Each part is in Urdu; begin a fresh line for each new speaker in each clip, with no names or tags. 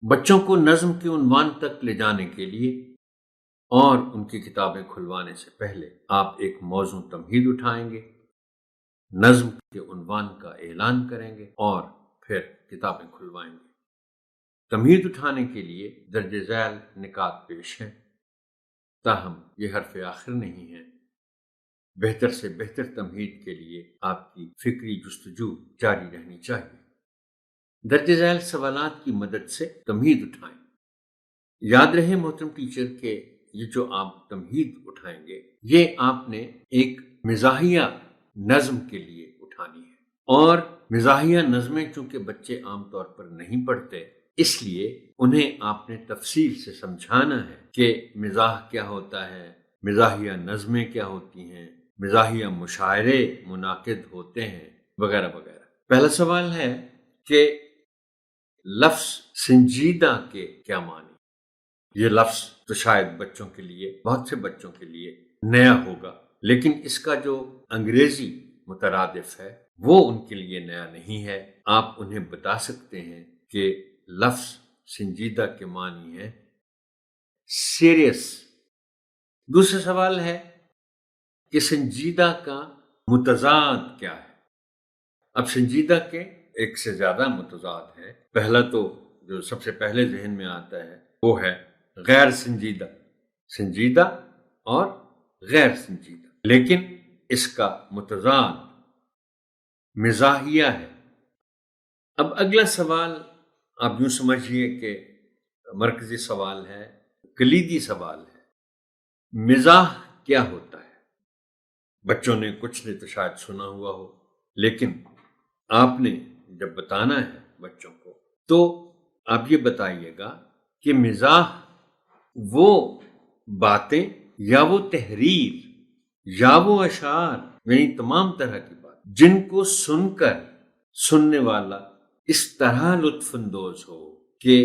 بچوں کو نظم کے عنوان تک لے جانے کے لیے اور ان کی کتابیں کھلوانے سے پہلے آپ ایک موزوں تمہید اٹھائیں گے، نظم کے عنوان کا اعلان کریں گے اور پھر کتابیں کھلوائیں گے۔ تمہید اٹھانے کے لیے درج ذیل نکات پیش ہیں، تاہم یہ حرف آخر نہیں ہے۔ بہتر سے بہتر تمہید کے لیے آپ کی فکری جستجو جاری رہنی چاہیے۔ درج ذیل سوالات کی مدد سے تمہید اٹھائیں۔ یاد رہے محترم ٹیچر کہ یہ جو آپ تمہید اٹھائیں گے یہ آپ نے ایک مزاحیہ نظم کے لیے اٹھانی ہے، اور مزاحیہ نظمیں چونکہ بچے عام طور پر نہیں پڑھتے، اس لیے انہیں آپ نے تفصیل سے سمجھانا ہے کہ مزاح کیا ہوتا ہے، مزاحیہ نظمیں کیا ہوتی ہیں، مزاحیہ مشاعرے منعقد ہوتے ہیں، وغیرہ وغیرہ۔ پہلا سوال ہے کہ لفظ سنجیدہ کے کیا معنی؟ یہ لفظ تو شاید بچوں کے لیے، بہت سے بچوں کے لیے نیا ہوگا، لیکن اس کا جو انگریزی مترادف ہے وہ ان کے لیے نیا نہیں ہے۔ آپ انہیں بتا سکتے ہیں کہ لفظ سنجیدہ کے معنی ہے سیریس۔ دوسرا سوال ہے کہ سنجیدہ کا متضاد کیا ہے؟ اب سنجیدہ کے ایک سے زیادہ متضاد ہے۔ پہلا تو جو سب سے پہلے ذہن میں آتا ہے وہ ہے غیر سنجیدہ، سنجیدہ اور غیر سنجیدہ، لیکن اس کا متضاد مزاحیہ ہے۔ اب اگلا سوال آپ یوں سمجھیے کہ مرکزی سوال ہے، کلیدی سوال ہے، مزاح کیا ہوتا ہے؟ بچوں نے کچھ نے تو شاید سنا ہوا ہو، لیکن آپ نے جب بتانا ہے بچوں کو تو آپ یہ بتائیے گا کہ مزاح وہ باتیں یا وہ تحریر یا وہ اشعار، یعنی تمام طرح کی بات جن کو سن کر سننے والا اس طرح لطف اندوز ہو کہ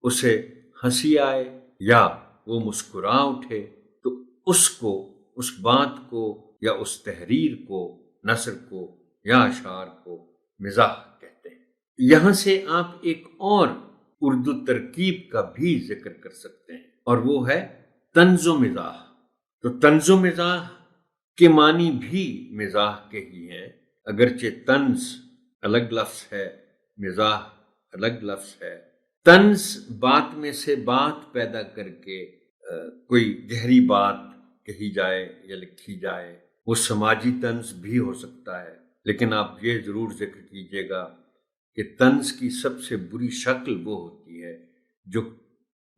اسے ہنسی آئے یا وہ مسکرا اٹھے، تو اس کو، اس بات کو یا اس تحریر کو، نثر کو یا اشعار کو مزاح کہتے ہیں۔ یہاں سے آپ ایک اور اردو ترکیب کا بھی ذکر کر سکتے ہیں، اور وہ ہے طنز و مزاح۔ تو طنز و مزاح کے معنی بھی مزاح کے ہی ہیں، اگرچہ طنز الگ لفظ ہے، مزاح الگ لفظ ہے۔ طنز بات میں سے بات پیدا کر کے کوئی گہری بات کہی جائے یا لکھی جائے، وہ سماجی طنز بھی ہو سکتا ہے، لیکن آپ یہ ضرور ذکر کیجئے گا کہ طنز کی سب سے بری شکل وہ ہوتی ہے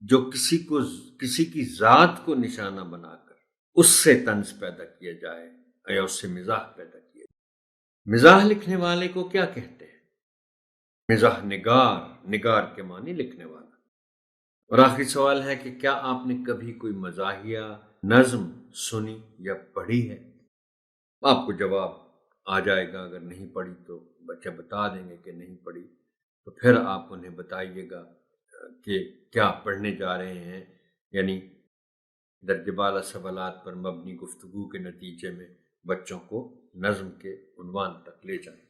جو کسی کی ذات کو نشانہ بنا کر اس سے طنز پیدا کیا جائے یا اس سے مزاح پیدا کیا جائے۔ مزاح لکھنے والے کو کیا کہتے ہیں؟ مزاح نگار، نگار کے معنی لکھنے والا۔ اور آخری سوال ہے کہ کیا آپ نے کبھی کوئی مزاحیہ نظم سنی یا پڑھی ہے؟ آپ کو جواب آ جائے گا، اگر نہیں پڑھی تو بچہ بتا دیں گے کہ نہیں پڑھی، تو پھر آپ انہیں بتائیے گا کہ کیا پڑھنے جا رہے ہیں، یعنی درجہ بالا سوالات پر مبنی گفتگو کے نتیجے میں بچوں کو نظم کے عنوان تک لے جائیں۔